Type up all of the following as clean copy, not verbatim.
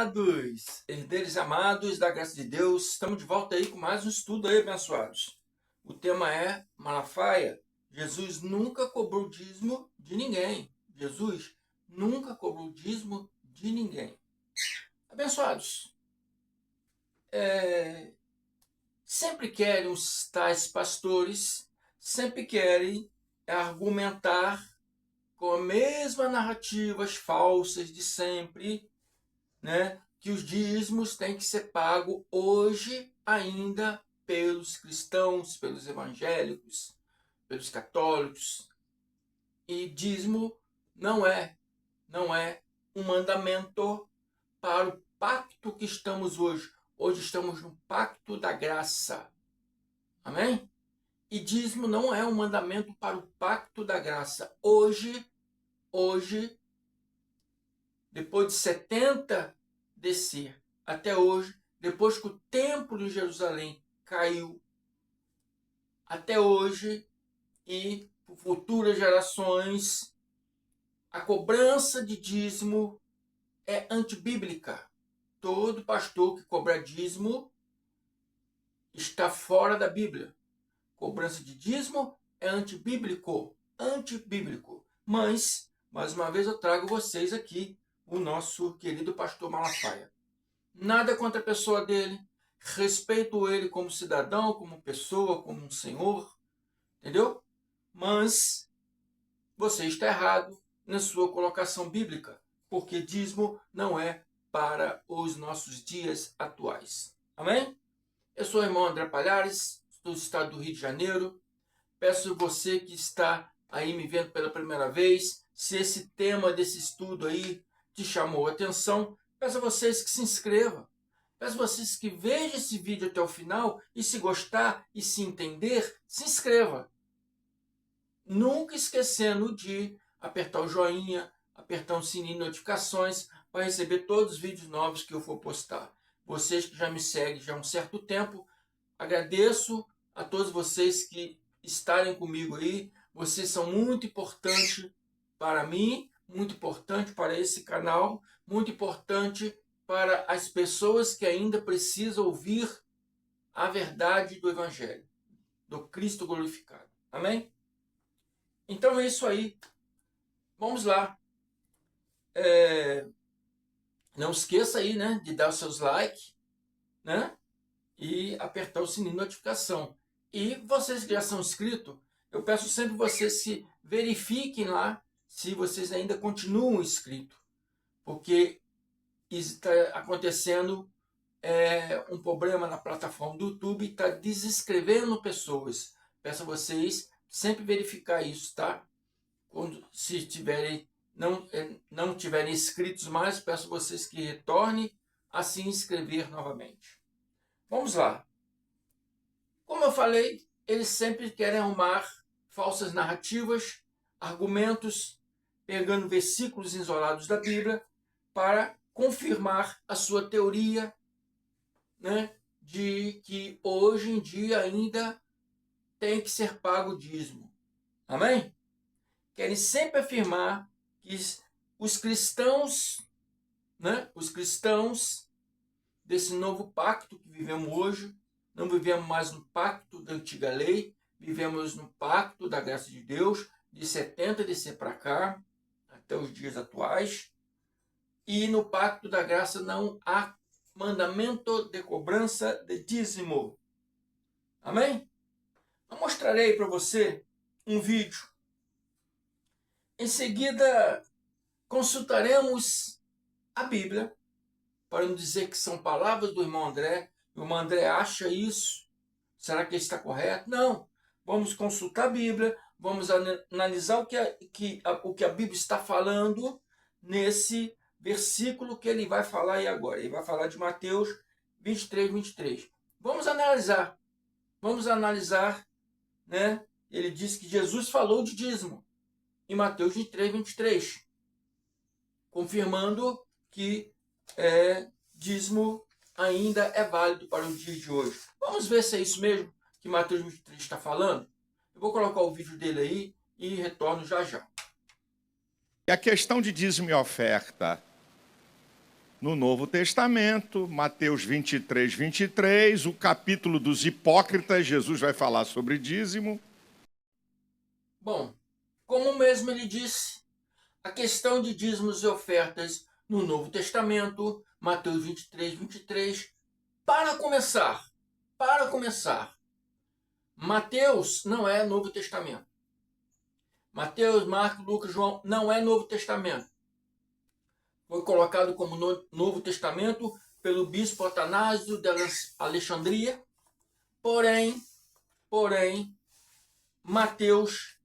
amados, herdeiros amados da graça de Deus, estamos de volta aí com mais um estudo aí, abençoados. O tema é Malafaia. Jesus nunca cobrou dízimo de ninguém. Jesus nunca cobrou dízimo de ninguém. Abençoados, sempre querem os tais pastores, sempre querem argumentar com as mesmas narrativas falsas de sempre, né, que os dízimos têm que ser pagos hoje ainda pelos cristãos, pelos evangélicos, pelos católicos. E dízimo não é um mandamento para o pacto que estamos hoje. Hoje estamos no pacto da graça. Amém? E dízimo não é um mandamento para o pacto da graça. Hoje, depois de 70 descer, até hoje, depois que o templo de Jerusalém caiu, até hoje e por futuras gerações, a cobrança de dízimo é antibíblica. Todo pastor que cobra dízimo está fora da Bíblia. Cobrança de dízimo é antibíblico. Mas, mais uma vez, eu trago vocês aqui o nosso querido pastor Malafaia. Nada contra a pessoa dele. Respeito ele como cidadão, como pessoa, como um senhor. Entendeu? Mas você está errado na sua colocação bíblica, porque dízimo não é para os nossos dias atuais. Amém? Eu sou o irmão André Palhares, do estado do Rio de Janeiro. Peço a você que está aí me vendo pela primeira vez, se esse tema desse estudo aí te chamou a atenção, peço a vocês que se inscrevam. Peço a vocês que vejam esse vídeo até o final e, se gostar e se entender, se inscreva. Nunca esquecendo de apertar o joinha, apertar o sininho de notificações para receber todos os vídeos novos que eu for postar. Vocês que já me seguem já há um certo tempo, agradeço a todos vocês que estarem comigo aí. Vocês são muito importantes para mim, muito importante para esse canal, muito importante para as pessoas que ainda precisam ouvir a verdade do Evangelho, do Cristo glorificado. Amém? Então é isso aí. Vamos lá. Não esqueça aí, né, de dar os seus likes, né, e apertar o sininho de notificação. E vocês que já são inscritos, eu peço sempre vocês se verifiquem lá se vocês ainda continuam inscritos, porque está acontecendo um problema na plataforma do YouTube, está desinscrevendo pessoas. Peço a vocês sempre verificar isso, tá? Se tiverem, não tiverem inscritos mais, peço a vocês que retornem a se inscrever novamente. Vamos lá. Como eu falei, eles sempre querem arrumar falsas narrativas, argumentos, pegando versículos isolados da Bíblia para confirmar a sua teoria, né, de que hoje em dia ainda tem que ser pago o dízimo. Amém? Querem sempre afirmar que os cristãos, né, os cristãos desse novo pacto que vivemos hoje, não vivemos mais no pacto da antiga lei, vivemos no pacto da graça de Deus, de 70 descer para cá, até os dias atuais. E no pacto da graça não há mandamento de cobrança de dízimo. Amém? Eu mostrarei para você um vídeo. Em seguida, consultaremos a Bíblia, para não dizer que são palavras do irmão André. O irmão André acha isso. Será que está correto? Não. Vamos consultar a Bíblia, vamos analisar o que a Bíblia está falando nesse versículo que ele vai falar aí agora. Ele vai falar de Mateus 23. Vamos analisar, né? Ele diz que Jesus falou de dízimo em Mateus 23, confirmando que dízimo ainda é válido para o dia de hoje. Vamos ver se é isso mesmo que Mateus 23 está falando? Eu vou colocar o vídeo dele aí e retorno já já. E a questão de dízimo e oferta no Novo Testamento, Mateus 23, 23, o capítulo dos hipócritas, Jesus vai falar sobre dízimo. Bom, como mesmo ele disse, a questão de dízimos e ofertas no Novo Testamento, Mateus 23, 23, para começar, Mateus não é Novo Testamento. Mateus, Marcos, Lucas, João não é Novo Testamento. Foi colocado como Novo Testamento pelo bispo Atanásio de Alexandria. Porém, Mateus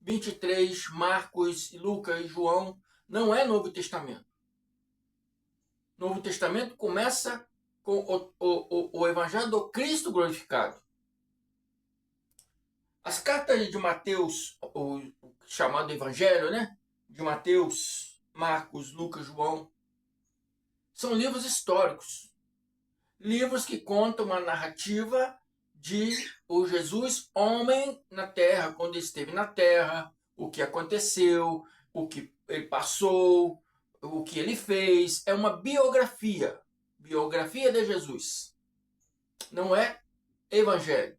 23, Marcos, Lucas e João não é Novo Testamento. Novo Testamento começa com o Evangelho do Cristo glorificado. As cartas de Mateus, o chamado Evangelho, né? De Mateus, Marcos, Lucas, João, são livros históricos. Livros que contam uma narrativa de o Jesus, homem na terra, quando esteve na terra, o que aconteceu, o que ele passou, o que ele fez. É uma biografia. Biografia de Jesus. Não é evangelho.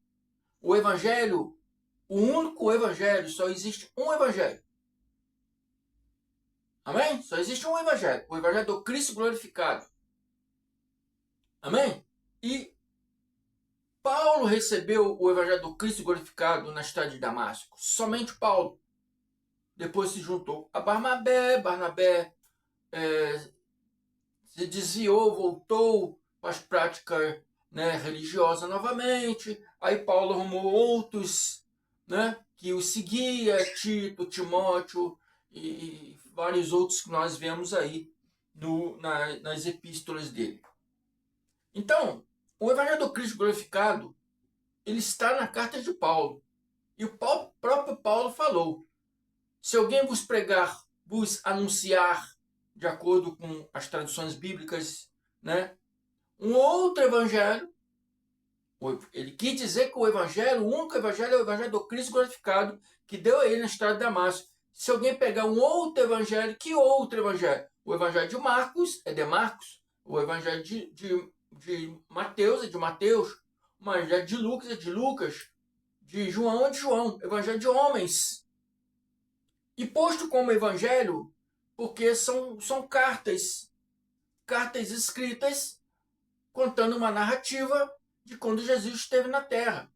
O evangelho, o único evangelho, só existe um evangelho. Amém? Só existe um evangelho. O evangelho do Cristo glorificado. Amém? E Paulo recebeu o evangelho do Cristo glorificado na estrada de Damasco. Somente Paulo. Depois se juntou a Barnabé. Barnabé se desviou, voltou para as práticas, né, religiosas novamente. Aí Paulo arrumou outros, né, que o seguia, Tito, Timóteo e vários outros que nós vemos aí nas epístolas dele. Então, o Evangelho do Cristo glorificado, ele está na carta de Paulo. E o próprio Paulo falou: se alguém vos pregar, vos anunciar, de acordo com as traduções bíblicas, né, um outro evangelho, ele quis dizer que o evangelho, o único evangelho é o evangelho do Cristo glorificado, que deu a ele na estrada de Damasco. Se alguém pegar um outro evangelho, que outro evangelho? O evangelho de Marcos é de Marcos, o evangelho de Mateus é de Mateus, o evangelho de Lucas é de Lucas, de João é de João, evangelho de homens. E posto como evangelho, porque são cartas escritas contando uma narrativa de quando Jesus esteve na Terra.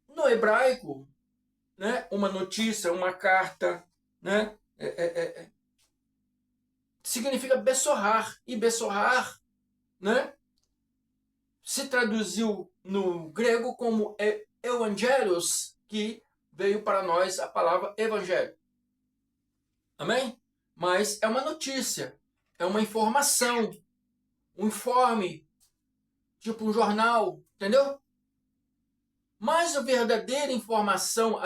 No hebraico, né, uma notícia, uma carta, né, significa bessorrar. E bessorrar, né, se traduziu no grego como evangelios, que veio para nós a palavra evangelho. Amém? Mas é uma notícia, é uma informação, um informe, tipo um jornal, entendeu? Mas a verdadeira informação,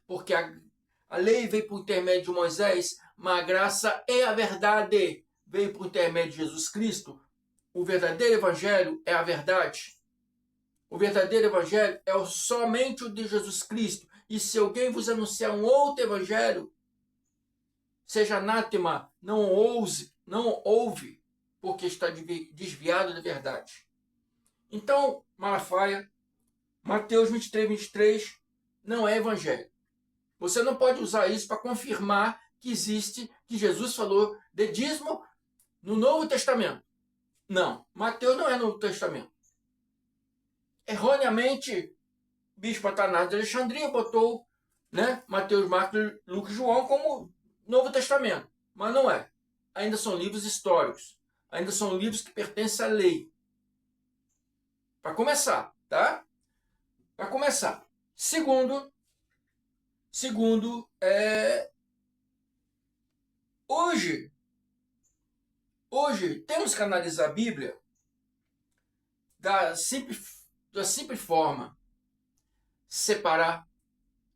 porque a lei veio por intermédio de Moisés, mas a graça é a verdade, veio por intermédio de Jesus Cristo. O verdadeiro evangelho é a verdade. O verdadeiro evangelho é somente o de Jesus Cristo. E se alguém vos anunciar um outro evangelho, seja anátema, não ouve, porque está desviado da verdade. Então, Malafaia, Mateus 23, 23 não é evangelho. Você não pode usar isso para confirmar que Jesus falou de dízimo no Novo Testamento. Não, Mateus não é Novo Testamento. Erroneamente, o bispo Atanásio de Alexandria botou, né, Mateus, Marcos, Lucas e João como Novo Testamento. Mas não é. Ainda são livros históricos. Ainda são livros que pertencem à lei. Para começar, tá? Para começar. Segundo, hoje temos que analisar a Bíblia da simples forma. Separar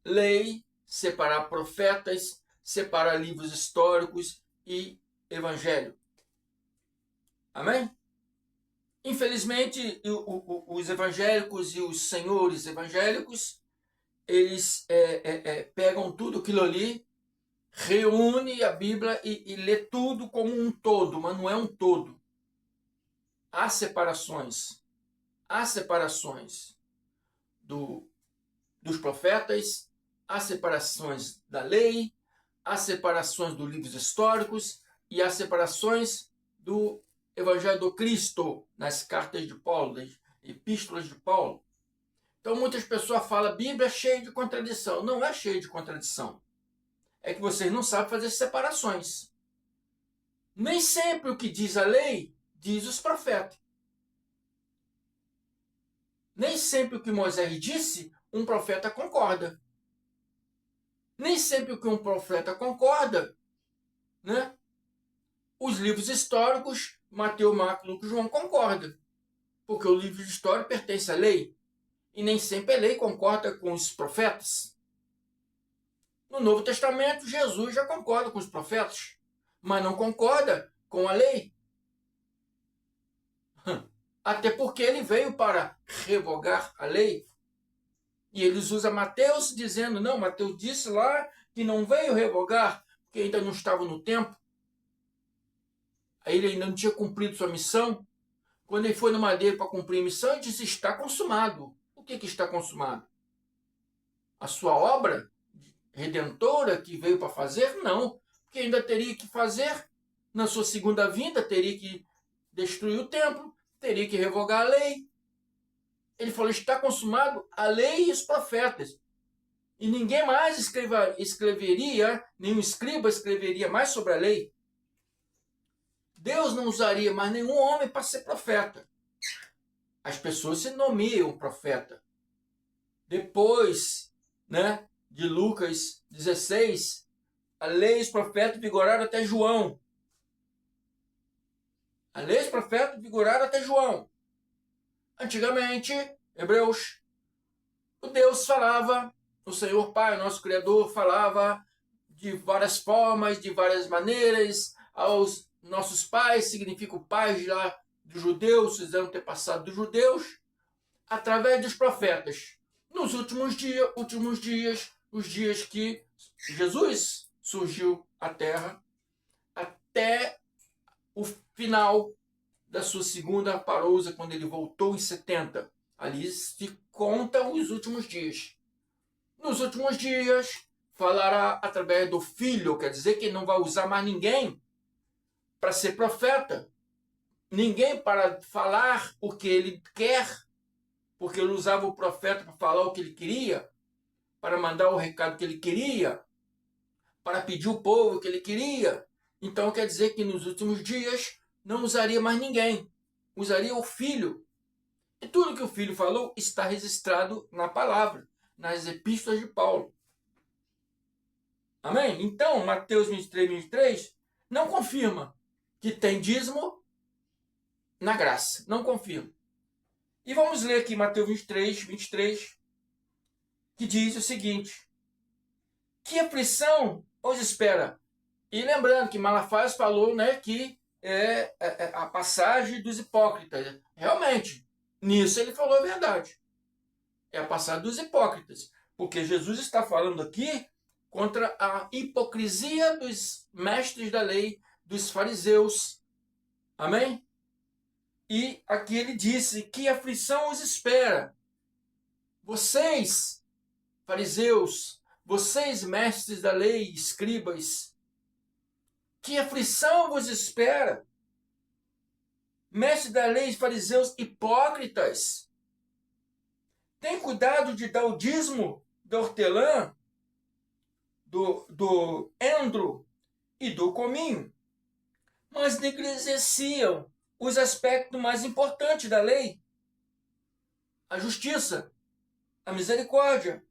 lei, separar profetas, separar livros históricos e evangelho. Amém? Infelizmente, os evangélicos e os senhores evangélicos, eles pegam tudo aquilo ali reúne a Bíblia e lê tudo como um todo, mas não é um todo. Há separações. Há separações dos profetas, há separações da lei, há separações dos livros históricos e há separações do Evangelho do Cristo nas cartas de Paulo, das epístolas de Paulo. Então muitas pessoas falam, a Bíblia é cheia de contradição. Não é cheia de contradição. É que vocês não sabem fazer separações. Nem sempre o que diz a lei, diz os profetas. Nem sempre o que Moisés disse, um profeta concorda. Nem sempre o que um profeta concorda, né? Os livros históricos, Mateus, Marcos, Lucas e João concordam. Porque o livro de história pertence à lei. E nem sempre a lei concorda com os profetas. No Novo Testamento, Jesus já concorda com os profetas, mas não concorda com a lei. Até porque ele veio para revogar a lei. E eles usam Mateus dizendo, não, Mateus disse lá que não veio revogar, porque ainda não estava no tempo. Aí ele ainda não tinha cumprido sua missão. Quando ele foi no madeiro para cumprir a missão, ele disse, está consumado. O que está consumado? A sua obra redentora que veio para fazer? Não, porque ainda teria que fazer na sua segunda vinda, teria que destruir o templo, teria que revogar a lei. Ele falou, está consumado a lei e os profetas. E ninguém mais escreveria, nenhum escriba escreveria mais sobre a lei. Deus não usaria mais nenhum homem para ser profeta. As pessoas se nomeiam profeta. Depois, né, de Lucas 16, a lei e os profetas vigoraram até João. A lei e os profetas vigoraram até João. Antigamente, Hebreus, o Deus falava, o Senhor Pai, nosso Criador, falava de várias formas, de várias maneiras, aos nossos pais, significa o pai lá dos judeus, fizeram ter passado dos judeus, através dos profetas. Nos últimos dias, os dias que Jesus surgiu à Terra, até o final da sua segunda parousa, quando ele voltou em 70. Ali se contam os últimos dias. Nos últimos dias, falará através do Filho, quer dizer que ele não vai usar mais ninguém para ser profeta, ninguém para falar o que ele quer, porque ele usava o profeta para falar o que ele queria, para mandar o recado que ele queria, para pedir o povo que ele queria. Então quer dizer que nos últimos dias não usaria mais ninguém, usaria o Filho. E tudo que o Filho falou está registrado na palavra, nas epístolas de Paulo. Amém? Então, Mateus 23 não confirma que tem dízimo na graça. Não confirma. E vamos ler aqui Mateus 23, que diz o seguinte: que aflição os espera? E lembrando que Malafaia falou, né, que é a passagem dos hipócritas. Realmente, nisso ele falou a verdade. É a passagem dos hipócritas. Porque Jesus está falando aqui contra a hipocrisia dos mestres da lei, dos fariseus. Amém? E aqui ele disse, que aflição os espera? Vocês, fariseus, vocês, mestres da lei, escribas, que aflição vos espera? Mestres da lei, fariseus, hipócritas, tem cuidado de dar o dízimo da hortelã, do endro e do cominho, mas negligenciam os aspectos mais importantes da lei: a justiça, a misericórdia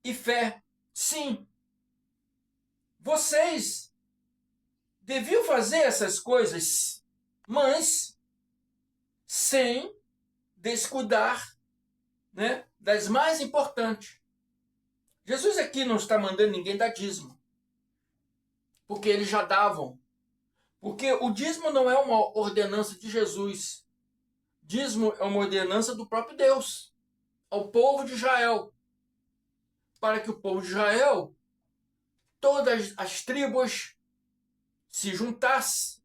e fé. Sim, vocês deviam fazer essas coisas, mas sem descuidar, né, das mais importantes. Jesus aqui não está mandando ninguém dar dízimo, porque eles já davam. Porque o dízimo não é uma ordenança de Jesus. Dízimo é uma ordenança do próprio Deus ao povo de Israel, para que o povo de Israel todas as tribos se juntassem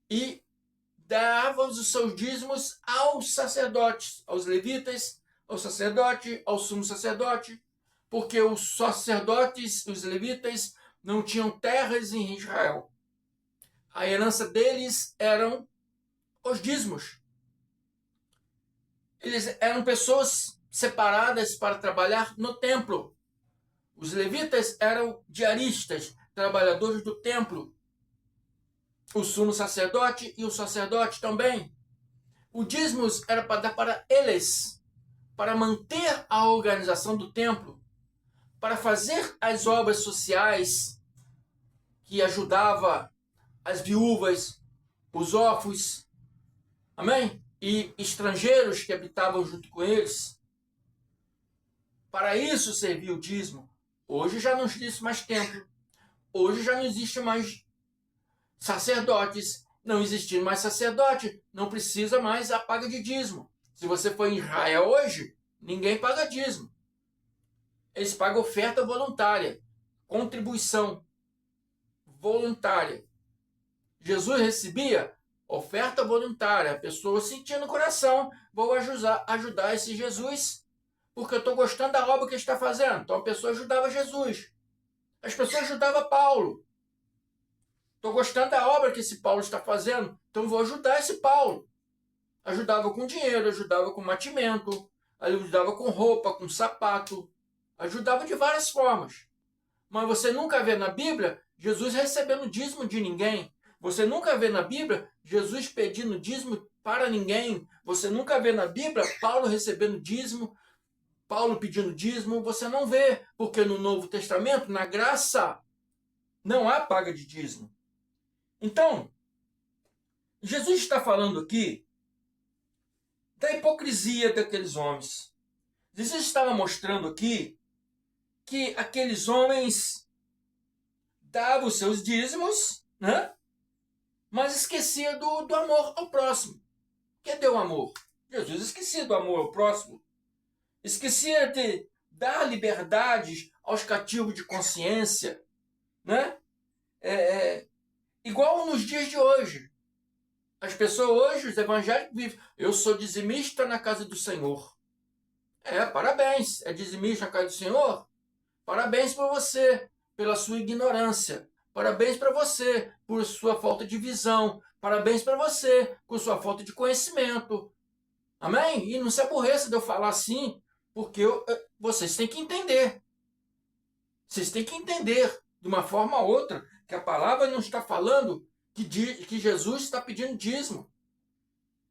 e davam os seus dízimos aos sacerdotes, aos levitas, ao sacerdote, ao sumo sacerdote, porque os sacerdotes e os levitas não tinham terras em Israel. A herança deles eram os dízimos. Eles eram pessoas separadas para trabalhar no templo. Os levitas eram diaristas, trabalhadores do templo. O sumo sacerdote e o sacerdote também. O dízimos era para dar para eles, para manter a organização do templo, para fazer as obras sociais que ajudava as viúvas, os órfãos, amém? E estrangeiros que habitavam junto com eles. Para isso servia o dízimo. Hoje já não existe mais templo. Hoje já não existe mais sacerdotes. Não existindo mais sacerdote, não precisa mais a paga de dízimo. Se você for em Israel hoje, ninguém paga dízimo. Eles pagam oferta voluntária, contribuição voluntária. Jesus recebia oferta voluntária. A pessoa sentia no coração, vou ajudar esse Jesus, porque eu estou gostando da obra que ele está fazendo. Então a pessoa ajudava Jesus. As pessoas ajudavam Paulo. Estou gostando da obra que esse Paulo está fazendo, então vou ajudar esse Paulo. Ajudava com dinheiro, ajudava com mantimento, ajudava com roupa, com sapato, ajudava de várias formas. Mas você nunca vê na Bíblia Jesus recebendo dízimo de ninguém. Você nunca vê na Bíblia Jesus pedindo dízimo para ninguém. Você nunca vê na Bíblia Paulo recebendo dízimo, Paulo pedindo dízimo. Você não vê, porque no Novo Testamento, na graça, não há paga de dízimo. Então, Jesus está falando aqui da hipocrisia daqueles homens. Jesus estava mostrando aqui que aqueles homens davam os seus dízimos, né? Mas esquecia do amor ao próximo. Cadê o amor? Jesus esquecia do amor ao próximo. Esquecia de dar liberdade aos cativos de consciência, né? Igual nos dias de hoje. As pessoas hoje, os evangélicos vivem. Eu sou dizimista na casa do Senhor. Parabéns. É dizimista na casa do Senhor? Parabéns para você, pela sua ignorância. Parabéns para você, por sua falta de visão. Parabéns para você, por sua falta de conhecimento. Amém? E não se aborreça de eu falar assim, porque vocês têm que entender. Vocês têm que entender, de uma forma ou outra, que a palavra não está falando que Jesus está pedindo dízimo.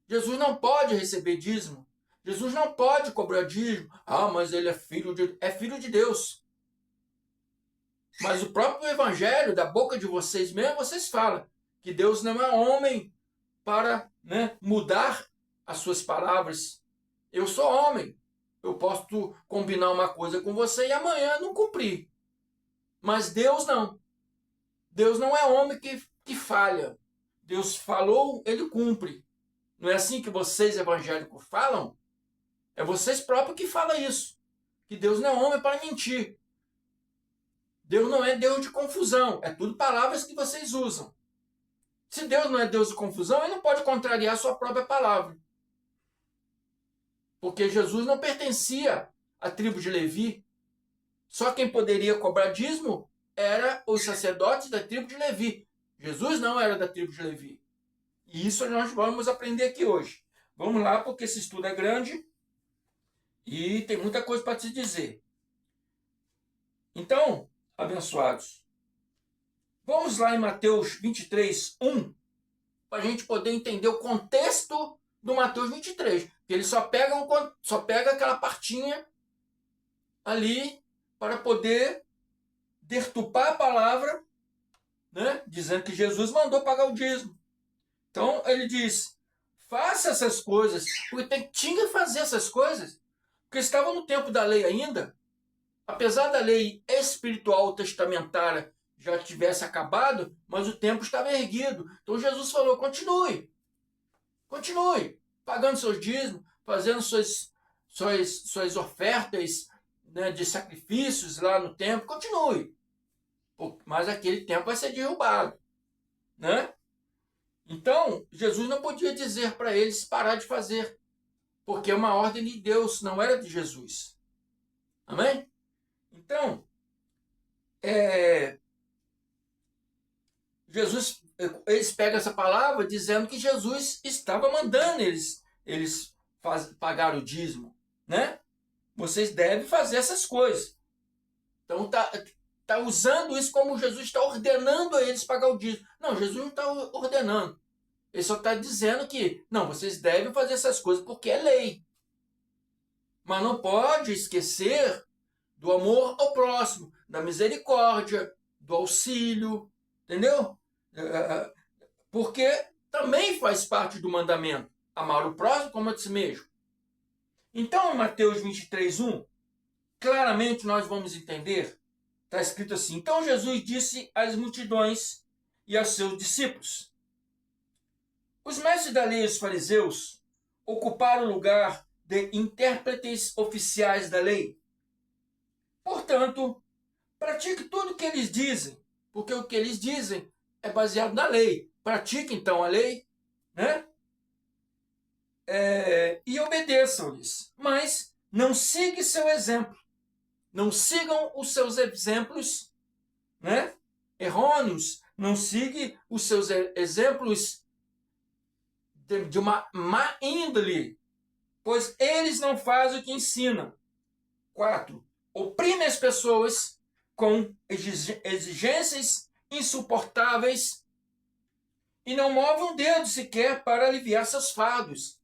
Jesus não pode receber dízimo. Jesus não pode cobrar dízimo. Mas ele é filho de Deus. Mas o próprio evangelho, da boca de vocês mesmo, vocês falam que Deus não é homem para, mudar as suas palavras. Eu sou homem. Eu posso combinar uma coisa com você e amanhã não cumprir. Mas Deus não. Deus não é homem que falha. Deus falou, ele cumpre. Não é assim que vocês evangélicos falam? É vocês próprios que falam isso. Que Deus não é homem para mentir. Deus não é Deus de confusão. É tudo palavras que vocês usam. Se Deus não é Deus de confusão, ele não pode contrariar a sua própria palavra. Porque Jesus não pertencia à tribo de Levi. Só quem poderia cobrar dízimo era os sacerdotes da tribo de Levi. Jesus não era da tribo de Levi. E isso nós vamos aprender aqui hoje. Vamos lá, porque esse estudo é grande e tem muita coisa para te dizer. Então, abençoados, vamos lá em Mateus 23, 1, para a gente poder entender o contexto do Mateus 23. Porque ele só pega aquela partinha ali para poder deturpar a palavra, dizendo que Jesus mandou pagar o dízimo. Então ele diz, faça essas coisas, porque tinha que fazer essas coisas, porque estava no tempo da lei ainda. Apesar da lei espiritual testamentária já tivesse acabado, mas o tempo estava erguido. Então Jesus falou, continue, pagando seus dízimos, fazendo suas ofertas, de sacrifícios lá no templo, continue. mas aquele templo vai ser derrubado, né? Então, Jesus não podia dizer para eles parar de fazer, porque é uma ordem de Deus, não era de Jesus. Amém? Então, eles pegam essa palavra dizendo que Jesus estava mandando eles pagar o dízimo, né? Vocês devem fazer essas coisas. Então, tá usando isso como Jesus está ordenando a eles pagar o dízimo. Não, Jesus não está ordenando. Ele só está dizendo que, não, vocês devem fazer essas coisas porque é lei. Mas não pode esquecer do amor ao próximo, da misericórdia, do auxílio, entendeu? Porque também faz parte do mandamento. Amar o próximo como a si mesmo. Então, em Mateus 23:1, claramente nós vamos entender, está escrito assim: então Jesus disse às multidões e aos seus discípulos: os mestres da lei e os fariseus ocuparam o lugar de intérpretes oficiais da lei. Portanto, pratique tudo o que eles dizem, porque o que eles dizem é baseado na lei. Pratique então a lei, né? E obedeçam-lhes, mas não siga seu exemplo. Não sigam os seus exemplos, né, errôneos. Não sigam os seus exemplos de uma má índole, pois eles não fazem o que ensinam. 4. Oprime as pessoas com exigências insuportáveis e não move um dedo sequer para aliviar seus fardos.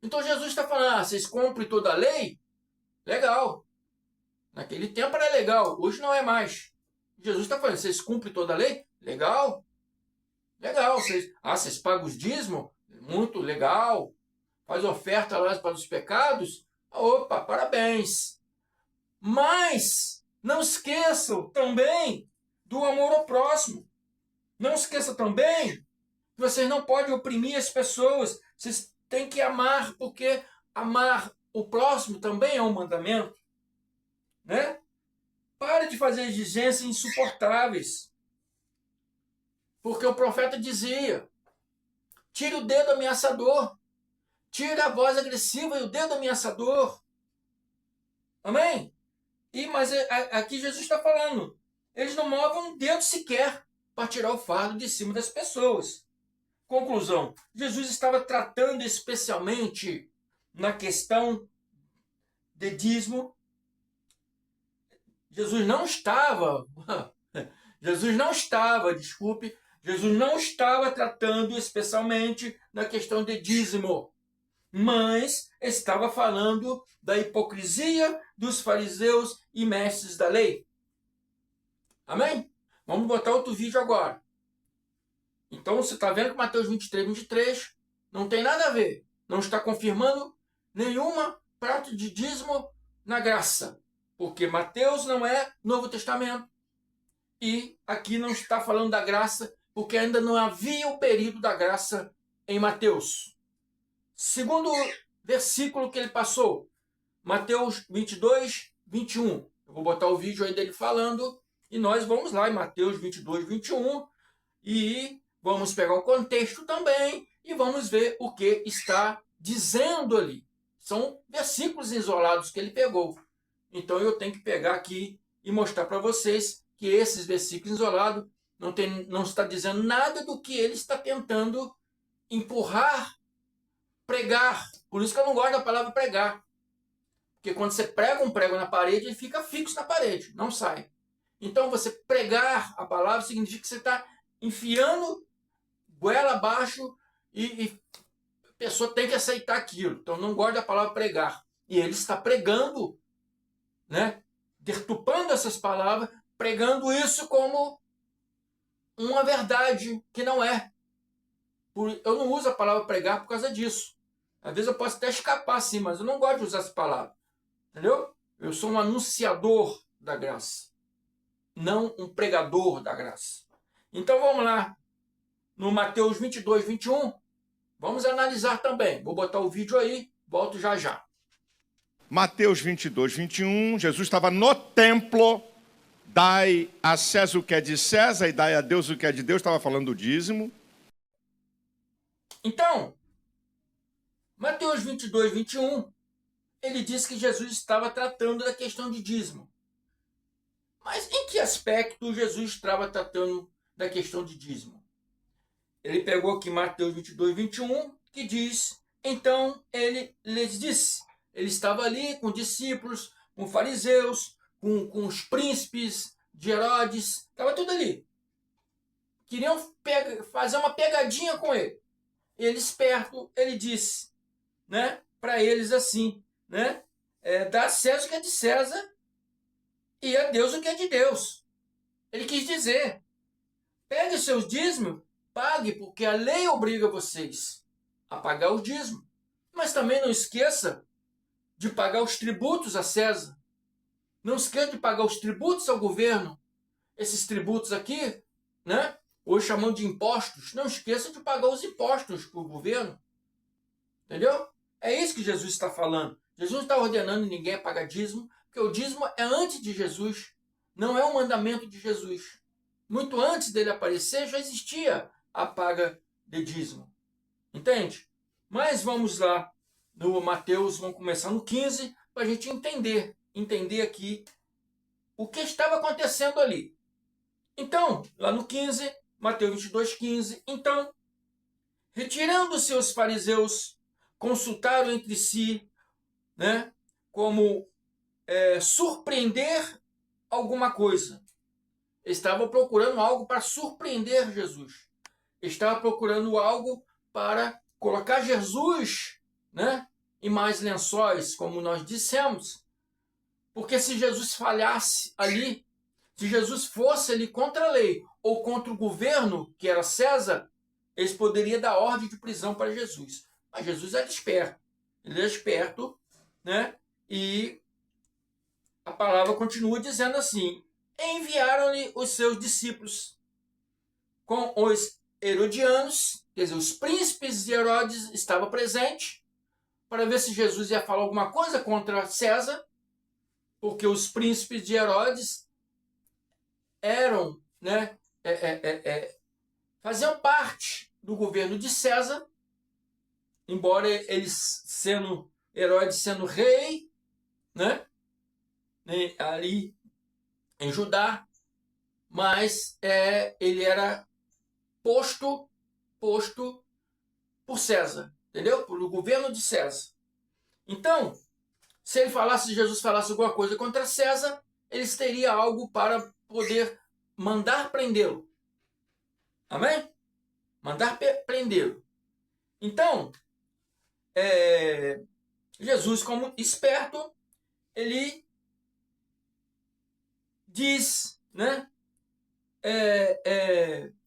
Então Jesus está falando, vocês cumprem toda a lei? Legal. Naquele tempo era legal, hoje não é mais. Jesus está falando, vocês cumprem toda a lei? Legal. Legal. Vocês pagam os dízimos? Muito legal. Faz oferta lá para os pecados? Opa, parabéns. Mas não esqueçam também do amor ao próximo. Não esqueçam também que vocês não podem oprimir as pessoas. Vocês têm que amar, porque amar o próximo também é um mandamento. Né? Pare de fazer exigências insuportáveis. Porque o profeta dizia: tire o dedo ameaçador. Tire a voz agressiva e o dedo ameaçador. Amém? Mas aqui Jesus está falando, eles não movem um dedo sequer para tirar o fardo de cima das pessoas. Conclusão, Jesus estava tratando especialmente na questão de dízimo. Jesus não estava tratando especialmente na questão de dízimo, mas estava falando da hipocrisia dos fariseus e mestres da lei. Amém? Vamos botar outro vídeo agora. Então você está vendo que Mateus 23 não tem nada a ver. Não está confirmando nenhuma prática de dízimo na graça. Porque Mateus não é Novo Testamento. E aqui não está falando da graça, porque ainda não havia o período da graça em Mateus. Segundo versículo que ele passou, Mateus 22:21. Eu vou botar o vídeo aí dele falando e nós vamos lá em Mateus 22:21 e vamos pegar o contexto também e vamos ver o que está dizendo ali. São versículos isolados que ele pegou. Então eu tenho que pegar aqui e mostrar para vocês que esses versículos isolados não está dizendo nada do que ele está tentando empurrar, pregar. Por isso que eu não gosto da palavra pregar. Porque quando você prega um prego na parede, ele fica fixo na parede, não sai. Então você pregar a palavra significa que você está enfiando goela abaixo e a pessoa tem que aceitar aquilo. Então não gosto da palavra pregar. E ele está pregando, né? Dertupando essas palavras, pregando isso como uma verdade que não é. Eu não uso a palavra pregar por causa disso. Às vezes eu posso até escapar assim, mas eu não gosto de usar essa palavra. Entendeu? Eu sou um anunciador da graça, não um pregador da graça. Então vamos lá. No Mateus 22:21, vamos analisar também. Vou botar o vídeo aí, volto já já. Mateus 22:21, Jesus estava no templo dai a César o que é de César e dai a Deus o que é de Deus, estava falando do dízimo. Então, Mateus 22, 21, ele diz que Jesus estava tratando da questão de dízimo. Mas em que aspecto Jesus estava tratando da questão de dízimo? Ele pegou aqui Mateus 22, 21, que diz, então ele lhes disse, ele estava ali com discípulos, com fariseus, com os príncipes de Herodes, estava tudo ali. Queriam fazer uma pegadinha com ele. Ele, esperto, ele disse, né, para eles assim, né, dá a César o que é de César e a Deus o que é de Deus. Ele quis dizer, pegue os seus dízimos, pague, porque a lei obriga vocês a pagar o dízimo. Mas também não esqueça de pagar os tributos a César. Não esqueça de pagar os tributos ao governo. Esses tributos aqui, né, hoje chamam de impostos. Não esqueça de pagar os impostos para o governo. Entendeu? É isso que Jesus está falando. Jesus não está ordenando ninguém a pagar dízimo, porque o dízimo é antes de Jesus. Não é um mandamento de Jesus. Muito antes dele aparecer, já existia a paga de dízimo. Entende? Mas vamos lá no Mateus, vamos começar no 15, para a gente entender aqui o que estava acontecendo ali. Então, lá no 15, Mateus 22, 15, então, retirando-se os fariseus, consultaram entre si, né, como surpreender alguma coisa. Estava procurando algo para surpreender Jesus. Estava procurando algo para colocar Jesus, né, em mais lençóis, como nós dissemos. Porque se Jesus falhasse ali, se Jesus fosse ali contra a lei ou contra o governo, que era César, eles poderiam dar ordem de prisão para Jesus. Mas Jesus era esperto. Ele era esperto, né? E a palavra continua dizendo assim, enviaram-lhe os seus discípulos com os herodianos, quer dizer, os príncipes de Herodes estavam presentes, para ver se Jesus ia falar alguma coisa contra César, porque os príncipes de Herodes eram, né, faziam parte do governo de César, embora Herodes sendo rei, né, ali em Judá, mas ele era posto por César, entendeu? Por o governo de César. Então, se Jesus falasse alguma coisa contra César, eles teriam algo para poder mandar prendê-lo. Amém? Mandar prendê-lo. Então, Jesus, como esperto, ele diz, né?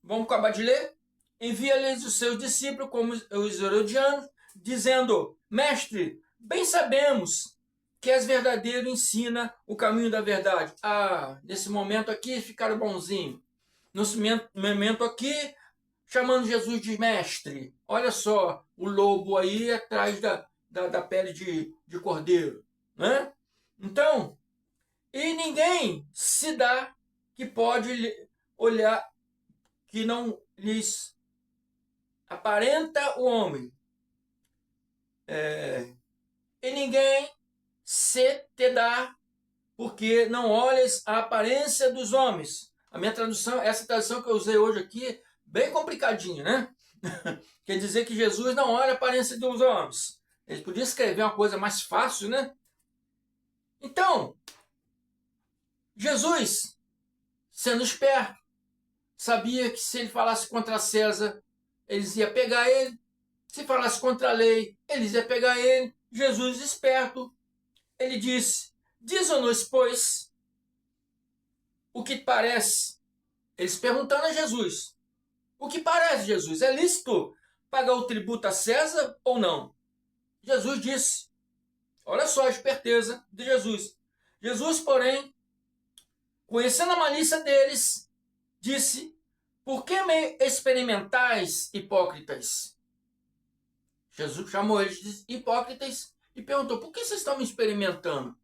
Vamos acabar de ler? Envia-lhes os seus discípulos, como os herodianos, dizendo, mestre, bem sabemos que és verdadeiro, ensina o caminho da verdade. Nesse momento aqui ficaram bonzinhos. Nesse momento aqui, chamando Jesus de mestre. Olha só, o lobo aí atrás da pele de cordeiro. Né? Então, e ninguém se dá que pode olhar, que não lhes aparenta o homem. E ninguém se te dá, porque não olhes a aparência dos homens. A minha tradução, essa tradução que eu usei hoje aqui, bem complicadinha, né? Quer dizer que Jesus não olha a aparência dos homens. Ele podia escrever uma coisa mais fácil, né? Então, Jesus, sendo esperto, sabia que se ele falasse contra César, eles iam pegar ele. Se falasse contra a lei, eles iam pegar ele. Jesus, esperto, ele disse, diz-nos, pois, o que parece. Eles perguntando a Jesus, o que parece, Jesus? É lícito pagar o tributo a César ou não? Jesus disse, olha só a esperteza de Jesus. Jesus, porém, conhecendo a malícia deles, disse, por que me experimentais, hipócritas? Jesus chamou eles de hipócritas e perguntou, por que vocês estão me experimentando?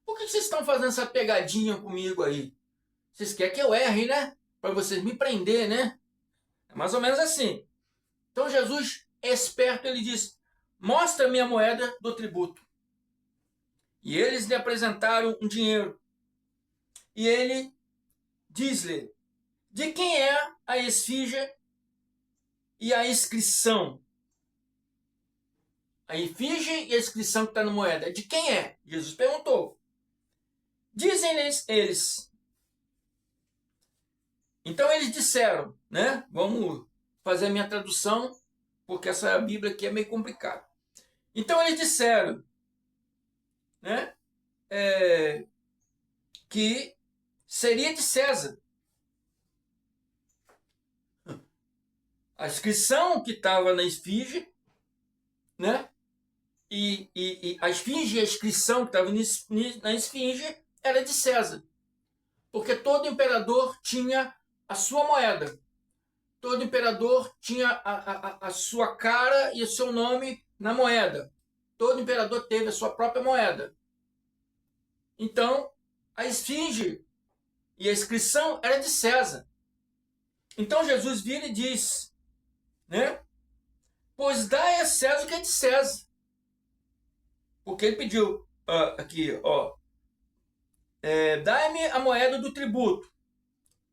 Por que vocês estão fazendo essa pegadinha comigo aí? Vocês querem que eu erre, né? Para vocês me prender, né? É mais ou menos assim. Então Jesus é esperto, ele diz, mostra minha moeda do tributo. E eles lhe apresentaram um dinheiro. E ele diz-lhe, de quem é a esfinge e a inscrição? A efígie e a inscrição que está na moeda, de quem é? Jesus perguntou. Dizem-lhes eles. Então eles disseram, né? Vamos fazer a minha tradução, porque essa Bíblia aqui é meio complicada. Então eles disseram, né? Que seria de César. A inscrição que estava na esfinge, né? E a esfinge e a inscrição que estava na esfinge era de César. Porque todo imperador tinha a sua moeda. Todo imperador tinha a sua cara e o seu nome na moeda. Todo imperador teve a sua própria moeda. Então, a esfinge e a inscrição era de César. Então Jesus vira e diz, né? Pois dai a César o que é de César. Porque ele pediu aqui, ó, dai-me a moeda do tributo.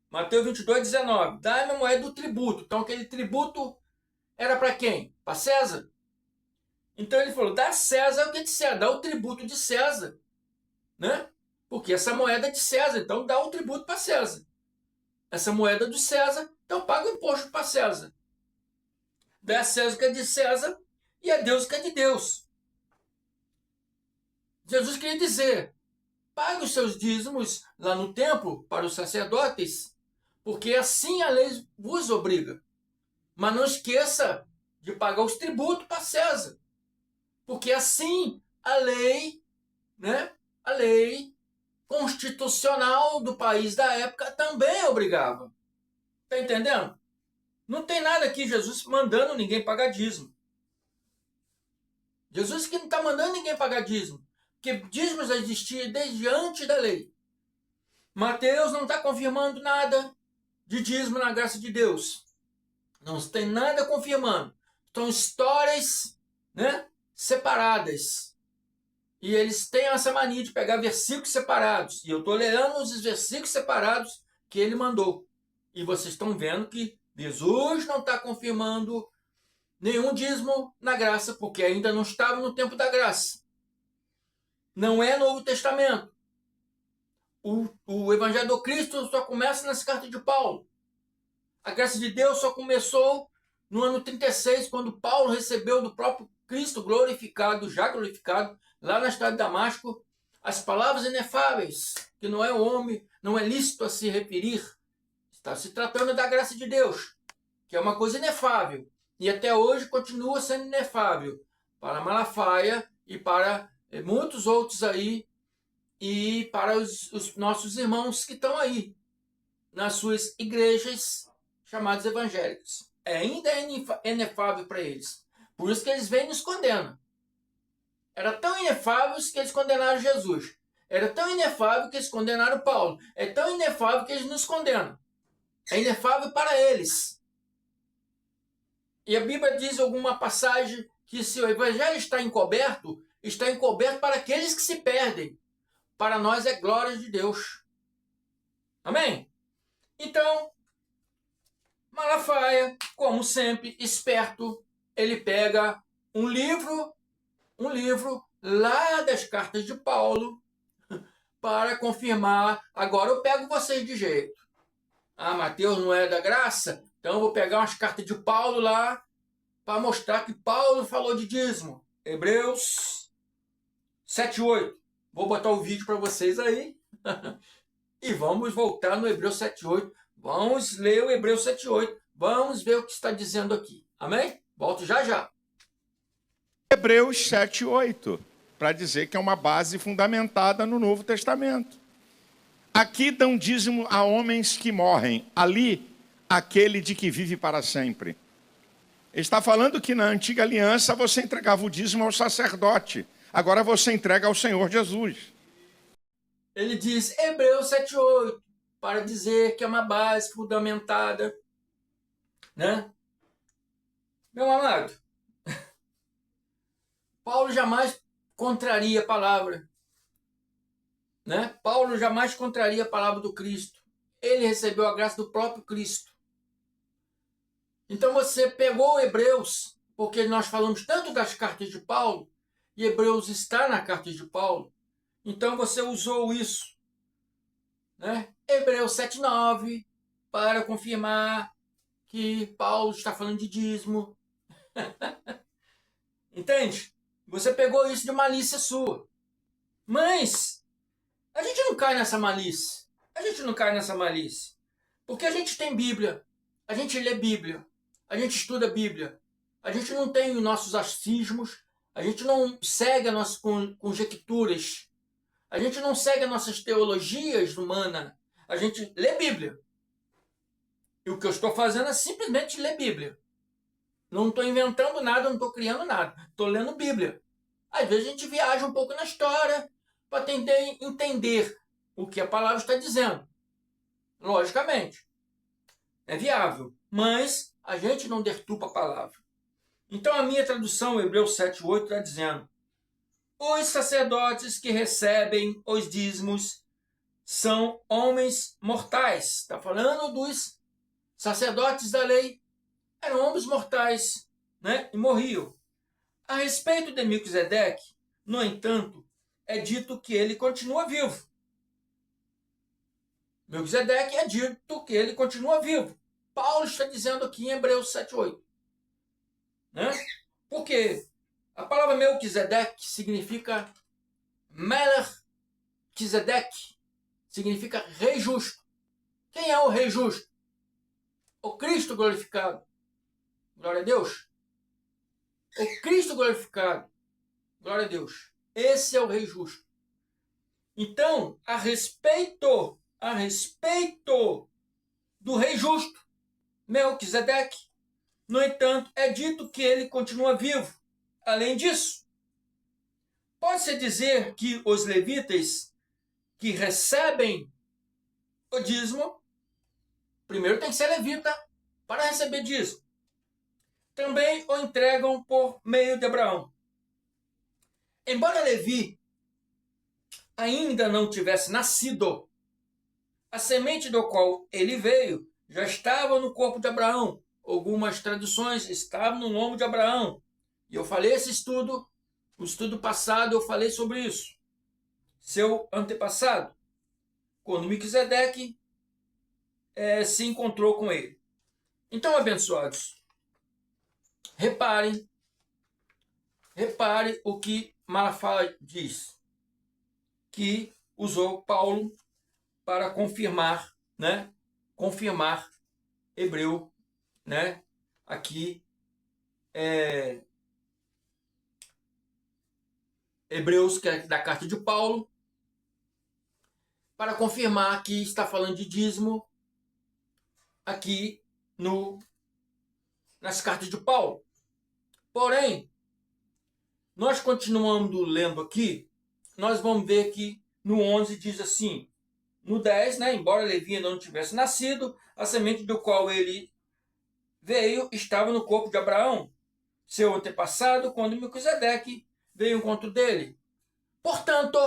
Mateus 22, 19. Dai-me a moeda do tributo. Então aquele tributo era para quem? Para César. Então ele falou, dá a César o que é de César, dá o tributo de César, né? Porque essa moeda é de César, então dá o tributo para César. Essa moeda é do César, então paga o imposto para César. Dá a César o que é de César e a Deus o que é de Deus. Jesus queria dizer, pague os seus dízimos lá no templo para os sacerdotes, porque assim a lei vos obriga. Mas não esqueça de pagar os tributos para César, porque assim a lei, né, a lei constitucional do país da época também obrigava. Está entendendo? Não tem nada aqui Jesus mandando ninguém pagar dízimo. Jesus que não está mandando ninguém pagar dízimo, porque dízimo já existia desde antes da lei. Mateus não está confirmando nada de dízimo na graça de Deus. Não tem nada confirmando. São histórias, né, separadas. E eles têm essa mania de pegar versículos separados. E eu estou lendo os versículos separados que ele mandou. E vocês estão vendo que Jesus não está confirmando nenhum dízimo na graça, porque ainda não estava no tempo da graça. Não é Novo Testamento. O Evangelho do Cristo só começa nas cartas de Paulo. A graça de Deus só começou no ano 36, quando Paulo recebeu do próprio Cristo glorificado, já glorificado, lá na estrada de Damasco, as palavras inefáveis, que não é homem, não é lícito a se referir. Está se tratando da graça de Deus, que é uma coisa inefável. E até hoje continua sendo inefável para Malafaia e para muitos outros aí, e para os nossos irmãos que estão aí, nas suas igrejas chamadas evangélicas. Ainda é inefável para eles. Por isso que eles vêm e nos condenam. Era tão inefável que eles condenaram Jesus. Era tão inefável que eles condenaram Paulo. É tão inefável que eles nos condenam. É inefável para eles. E a Bíblia diz em alguma passagem que se o evangelho está encoberto para aqueles que se perdem. Para nós é glória de Deus. Amém? Então, Malafaia, como sempre, esperto, ele pega um livro lá das cartas de Paulo para confirmar. Agora eu pego vocês de jeito. Ah, Mateus não é da graça? Então eu vou pegar umas cartas de Paulo lá para mostrar que Paulo falou de dízimo. Hebreus 7:8. Vou botar o vídeo para vocês aí. E vamos voltar no Hebreus 7:8. Vamos ler o Hebreus 7:8. Vamos ver o que está dizendo aqui. Amém? Volto já já. Hebreus 7:8, para dizer que é uma base fundamentada no Novo Testamento. Aqui dão dízimo a homens que morrem, ali aquele de que vive para sempre. Ele está falando que na antiga aliança você entregava o dízimo ao sacerdote, agora você entrega ao Senhor Jesus. Ele diz, Hebreus 7:8, para dizer que é uma base fundamentada, né? Meu amado, Paulo jamais contraria a palavra, né? Paulo jamais contraria a palavra do Cristo. Ele recebeu a graça do próprio Cristo. Então você pegou Hebreus, porque nós falamos tanto das cartas de Paulo, e Hebreus está na carta de Paulo, então você usou isso, né? Hebreus 7:9, para confirmar que Paulo está falando de dízimo. Entende? Você pegou isso de malícia sua. Mas a gente não cai nessa malícia. A gente não cai nessa malícia. Porque a gente tem Bíblia. A gente lê Bíblia. A gente estuda Bíblia. A gente não tem os nossos achismos. A gente não segue as nossas conjecturas. A gente não segue as nossas teologias humanas. A gente lê Bíblia. E o que eu estou fazendo é simplesmente ler Bíblia. Não estou inventando nada, não estou criando nada. Estou lendo Bíblia. Às vezes a gente viaja um pouco na história para tentar entender o que a palavra está dizendo. Logicamente, é viável, mas a gente não deturpa a palavra. Então a minha tradução, Hebreus 7:8, está dizendo: os sacerdotes que recebem os dízimos são homens mortais. Está falando dos sacerdotes da lei. Eram homens mortais, né? E morriam. A respeito de Melquisedeque, no entanto, é dito que ele continua vivo. Melquisedeque é dito que ele continua vivo. Paulo está dizendo aqui em Hebreus 7:8. Né? Porque a palavra Melquisedeque significa Melquisedeque, significa rei justo. Quem é o rei justo? O Cristo glorificado. Glória a Deus. O Cristo glorificado. Glória a Deus. Esse é o rei justo. Então, a respeito do rei justo, Melquisedeque, no entanto, é dito que ele continua vivo. Além disso, pode-se dizer que os levitas que recebem o dízimo, primeiro tem que ser levita para receber dízimo. Também o entregam por meio de Abraão. Embora Levi ainda não tivesse nascido, a semente do qual ele veio já estava no corpo de Abraão. Algumas traduções estavam no lombo de Abraão. E eu falei esse estudo, o estudo passado eu falei sobre isso. Seu antepassado, quando Melquisedeque se encontrou com ele. Então, abençoados, repare o que Malafaia diz, que usou Paulo para confirmar, né? Confirmar Hebreu, né? Aqui Hebreus, que é da carta de Paulo, para confirmar que está falando de dízimo aqui nas cartas de Paulo. Porém, nós continuando lendo aqui, nós vamos ver que no 11 diz assim, no 10, né, embora Levi ainda não tivesse nascido, a semente do qual ele veio estava no corpo de Abraão, seu antepassado, quando Melquisedeque veio ao encontro dele. Portanto,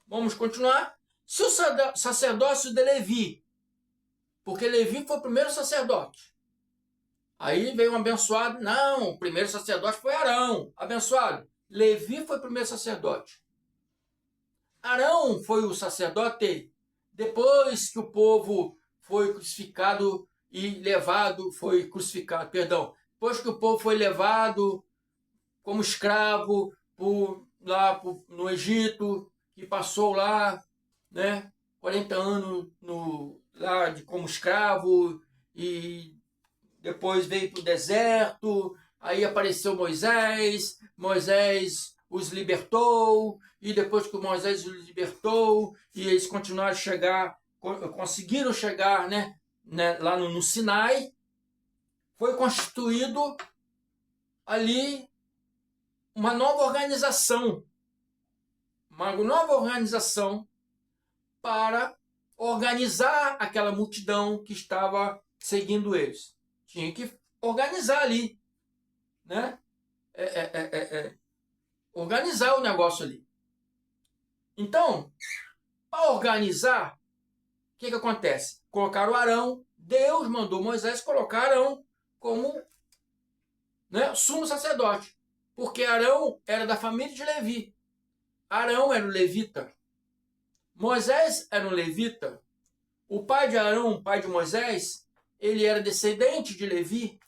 vamos continuar, se o sacerdócio de Levi, porque Levi foi o primeiro sacerdote, aí veio um abençoado, não, o primeiro sacerdote foi Arão, abençoado, Levi foi o primeiro sacerdote. Arão foi o sacerdote depois que o povo foi crucificado e levado, depois que o povo foi levado como escravo no Egito, e passou lá, né, 40 anos lá como escravo, e depois veio para o deserto, aí apareceu Moisés os libertou, e depois que Moisés os libertou, e eles conseguiram chegar, né, lá no Sinai, foi constituído ali uma nova organização para organizar aquela multidão que estava seguindo eles. Tinha que organizar ali, né? Organizar o negócio ali. Então, para organizar, o que acontece? Colocaram Arão, Deus mandou Moisés colocar Arão como, né, sumo sacerdote, porque Arão era da família de Levi. Arão era o levita. Moisés era um levita. O pai de Arão, o pai de Moisés, ele era descendente de Levi.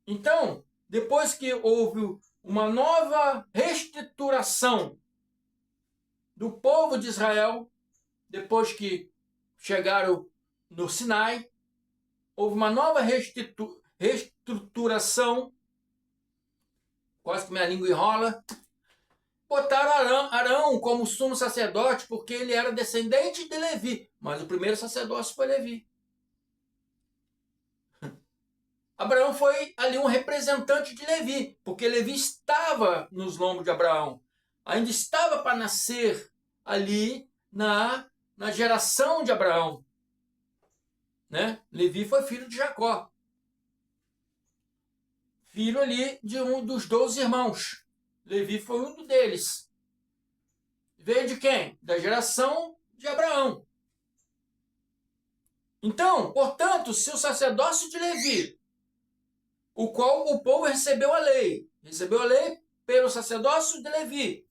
Então, depois que houve uma nova reestruturação do povo de Israel, depois que chegaram no Sinai, houve uma nova reestruturação, quase que minha língua enrola, botaram Arão como sumo sacerdote, porque ele era descendente de Levi, mas o primeiro sacerdócio foi Levi. Abraão foi ali um representante de Levi, porque Levi estava nos lombos de Abraão. Ainda estava para nascer ali na geração de Abraão. Né? Levi foi filho de Jacó. Filho ali de um dos 12 irmãos. Levi foi um deles. Veio de quem? Da geração de Abraão. Então, portanto, se o sacerdócio de Levi, o qual o povo recebeu a lei pelo sacerdócio de Levi.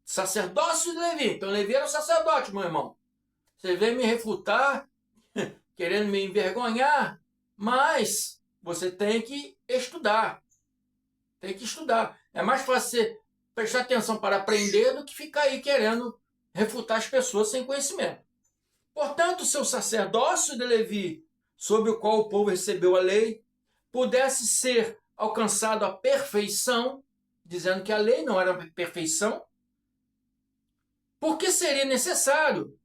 Sacerdócio de Levi. Então, Levi era o sacerdote, meu irmão. Você vem me refutar, querendo me envergonhar, mas você tem que estudar. Tem que estudar. É mais fácil você prestar atenção para aprender do que ficar aí querendo refutar as pessoas sem conhecimento. Portanto, seu sacerdócio de Levi, sob o qual o povo recebeu a lei, pudesse ser alcançado a perfeição, dizendo que a lei não era perfeição, porque seria necessário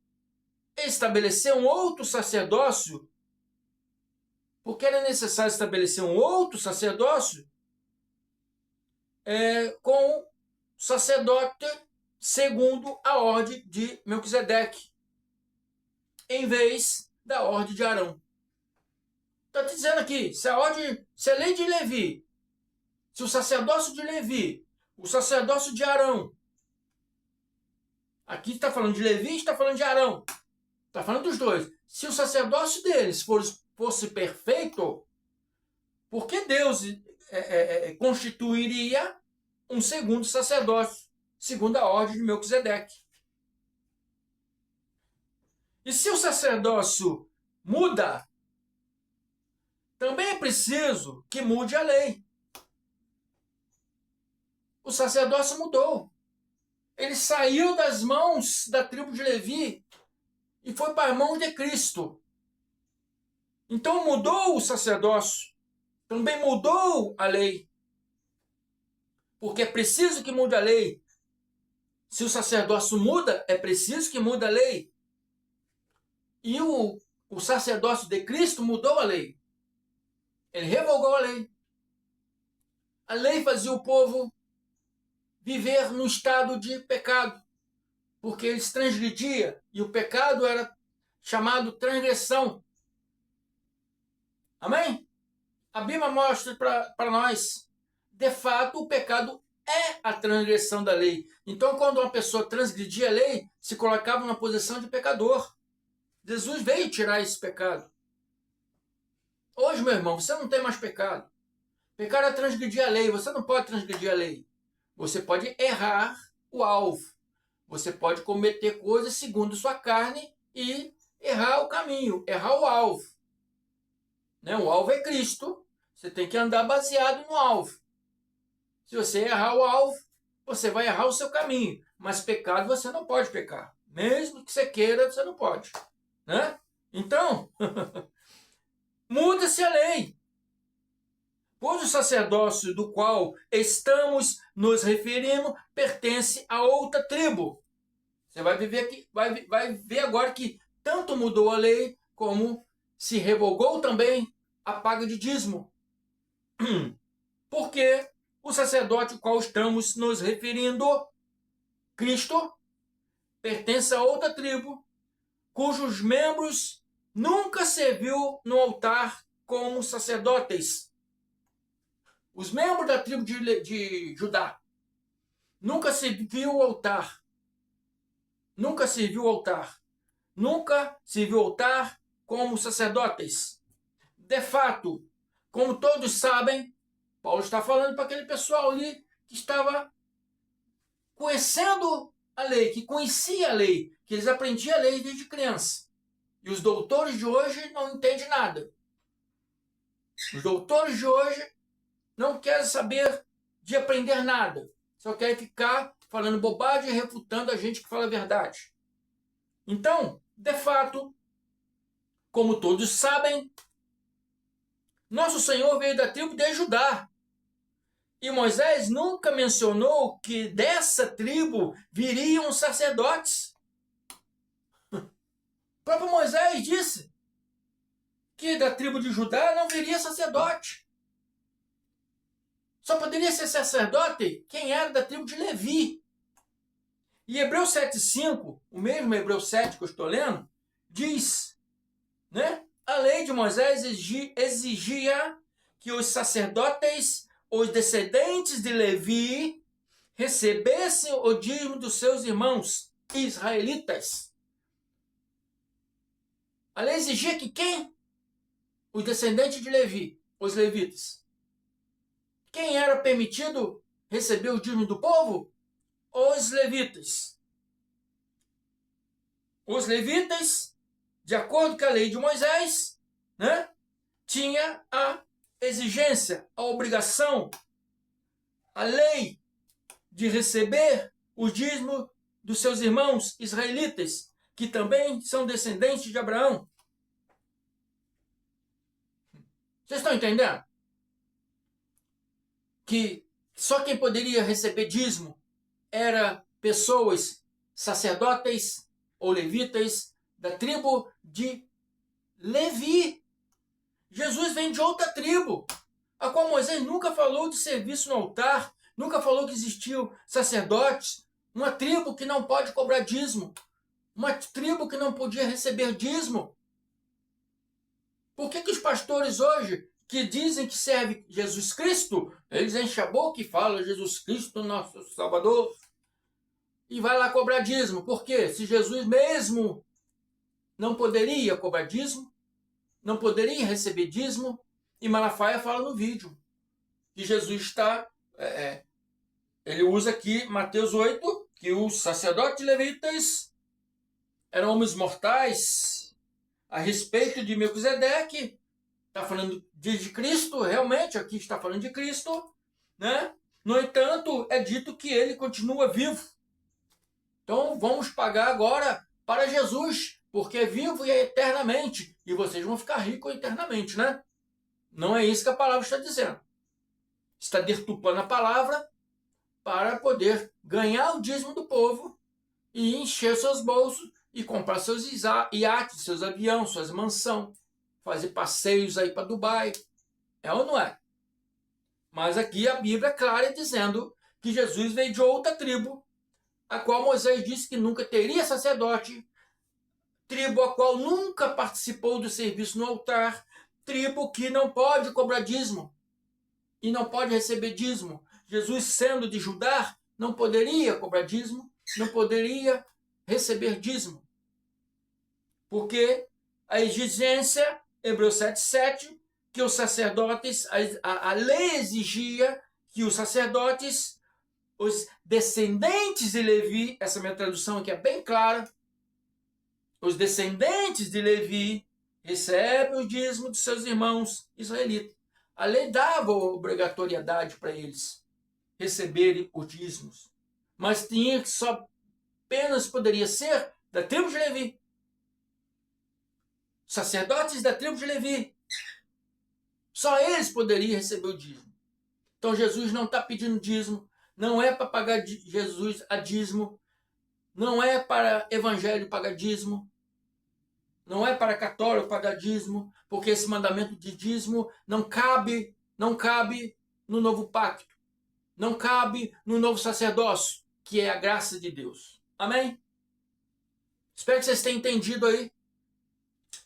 estabelecer um outro sacerdócio, porque era necessário estabelecer um outro sacerdócio com sacerdote segundo a ordem de Melquisedeque, em vez da ordem de Arão. Está te dizendo aqui, se a lei de Levi, se o sacerdócio de Levi, o sacerdócio de Arão, aqui está falando de Levi, está falando de Arão, está falando dos dois. Se o sacerdócio deles fosse perfeito, por que Deus constituiria um segundo sacerdócio, segundo a ordem de Melquisedeque? E se o sacerdócio muda, também é preciso que mude a lei. O sacerdócio mudou. Ele saiu das mãos da tribo de Levi e foi para as mãos de Cristo. Então mudou o sacerdócio. Também mudou a lei. Porque é preciso que mude a lei. Se o sacerdócio muda, é preciso que mude a lei. E o sacerdócio de Cristo mudou a lei. Ele revogou a lei. A lei fazia o povo viver no estado de pecado, porque eles transgrediam, e o pecado era chamado transgressão. Amém? A Bíblia mostra para nós, de fato, o pecado é a transgressão da lei. Então, quando uma pessoa transgredia a lei, se colocava numa posição de pecador. Jesus veio tirar esse pecado. Hoje, meu irmão, você não tem mais pecado. Pecado é transgredir a lei. Você não pode transgredir a lei. Você pode errar o alvo. Você pode cometer coisas segundo sua carne e errar o caminho, errar o alvo. Né? O alvo é Cristo. Você tem que andar baseado no alvo. Se você errar o alvo, você vai errar o seu caminho. Mas pecado você não pode pecar. Mesmo que você queira, você não pode. Né? Então, muda-se a lei. Pois o sacerdócio do qual estamos nos referindo pertence a outra tribo. Você vai ver agora que tanto mudou a lei, como se revogou também a paga de dízimo. Porque o sacerdote ao qual estamos nos referindo, Cristo, pertence a outra tribo, cujos membros nunca serviu no altar como sacerdotes. Os membros da tribo de Judá nunca serviu o altar. Nunca serviu o altar. Nunca serviu o altar como sacerdotes. De fato, como todos sabem, Paulo está falando para aquele pessoal ali que estava conhecendo a lei, que conhecia a lei, que eles aprendiam a lei desde criança. E os doutores de hoje não entendem nada. Os doutores de hoje não querem saber de aprender nada. Só querem ficar falando bobagem e refutando a gente que fala a verdade. Então, de fato, como todos sabem, nosso Senhor veio da tribo de Judá. E Moisés nunca mencionou que dessa tribo viriam sacerdotes. O próprio Moisés disse que da tribo de Judá não viria sacerdote. Só poderia ser sacerdote quem era da tribo de Levi. E Hebreus 7,5, o mesmo Hebreus 7 que eu estou lendo, diz, né? A lei de Moisés exigia que os sacerdotes, os descendentes de Levi, recebessem o dízimo dos seus irmãos israelitas. A lei exigia que quem? Os descendentes de Levi, os levitas. Quem era permitido receber o dízimo do povo? Os levitas. Os levitas, de acordo com a lei de Moisés, né, tinha a exigência, a obrigação, a lei de receber o dízimo dos seus irmãos israelitas, que também são descendentes de Abraão. Vocês estão entendendo? Que só quem poderia receber dízimo era pessoas, sacerdotes ou levitas da tribo de Levi. Jesus vem de outra tribo, a qual Moisés nunca falou de serviço no altar, nunca falou que existiam sacerdotes, uma tribo que não pode cobrar dízimo, uma tribo que não podia receber dízimo. Por que os pastores hoje, que dizem que servem Jesus Cristo, eles enchem a boca e falam Jesus Cristo, nosso Salvador, e vai lá cobrar dízimo? Por quê? Se Jesus mesmo não poderia cobrar dízimo, não poderia receber dízimo, e Malafaia fala no vídeo que Jesus está, ele usa aqui Mateus 8, que os sacerdotes levitas eram homens mortais a respeito de Melquisedeque. Está falando de Cristo, realmente, aqui está falando de Cristo, né? No entanto, é dito que ele continua vivo. Então, vamos pagar agora para Jesus, porque é vivo e é eternamente, e vocês vão ficar ricos eternamente, né? Não é isso que a palavra está dizendo. Está deturpando a palavra para poder ganhar o dízimo do povo e encher seus bolsos e comprar seus iates, seus aviões, suas mansões, fazer passeios aí para Dubai. É ou não é? Mas aqui a Bíblia é clara dizendo que Jesus veio de outra tribo, a qual Moisés disse que nunca teria sacerdote, tribo a qual nunca participou do serviço no altar, tribo que não pode cobrar dízimo e não pode receber dízimo. Jesus, sendo de Judá, não poderia cobrar dízimo, não poderia receber dízimo. Porque a exigência, Hebreus 7,7, que os sacerdotes, a lei exigia que os sacerdotes, os descendentes de Levi, essa minha tradução aqui é bem clara, os descendentes de Levi recebem o dízimo dos seus irmãos israelitas. A lei dava obrigatoriedade para eles receberem os dízimos, mas tinha que só apenas poderia ser da tribo de Levi. Sacerdotes da tribo de Levi. Só eles poderiam receber o dízimo. Então Jesus não está pedindo dízimo, não é para pagar Jesus a dízimo, não é para evangelho pagar dízimo, não é para católico pagar dízimo, porque esse mandamento de dízimo não cabe no novo pacto, não cabe no novo sacerdócio, que é a graça de Deus. Amém? Espero que vocês tenham entendido aí.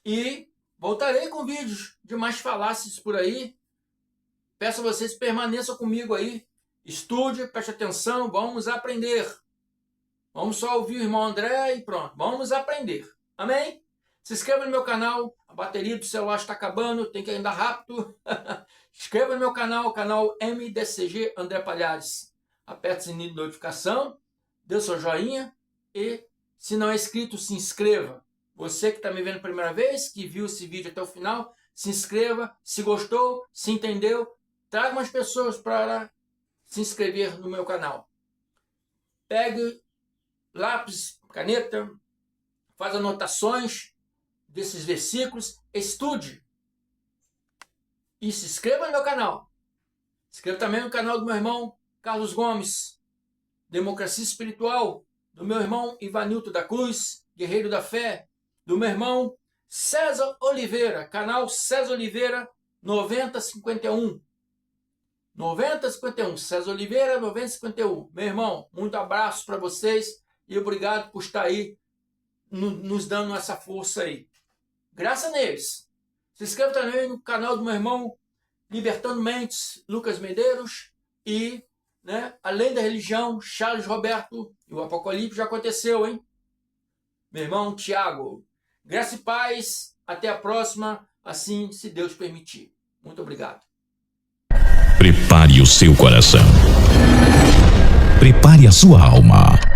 E voltarei com vídeos de mais falácias por aí. Peço a vocês que permaneçam comigo aí. Estude, preste atenção, vamos aprender. Vamos só ouvir o irmão André e pronto. Vamos aprender. Amém? Se inscreva no meu canal. A bateria do celular está acabando, tem que andar rápido. Inscreva no meu canal, o canal MDCG André Palhares. Aperte o sininho de notificação, dê o seu joinha e, se não é inscrito, se inscreva. Você que está me vendo a primeira vez, que viu esse vídeo até o final, se inscreva. Se gostou, se entendeu, traga umas pessoas para se inscrever no meu canal. Pegue lápis, caneta, faz anotações desses versículos, estude e se inscreva no meu canal. Se inscreva também no canal do meu irmão Carlos Gomes, Democracia Espiritual, do meu irmão Ivanilton da Cruz, Guerreiro da Fé, do meu irmão César Oliveira, canal César Oliveira 9051. 9051, César Oliveira 9051. Meu irmão, muito abraço para vocês e obrigado por estar aí nos dando essa força aí. Graças neles. Se inscreva também no canal do meu irmão Libertando Mentes, Lucas Medeiros, e, além da religião, Charles Roberto, e o Apocalipse já aconteceu, hein? Meu irmão Tiago. Graça e paz, até a próxima, assim se Deus permitir. Muito obrigado. Prepare o seu coração. Prepare a sua alma.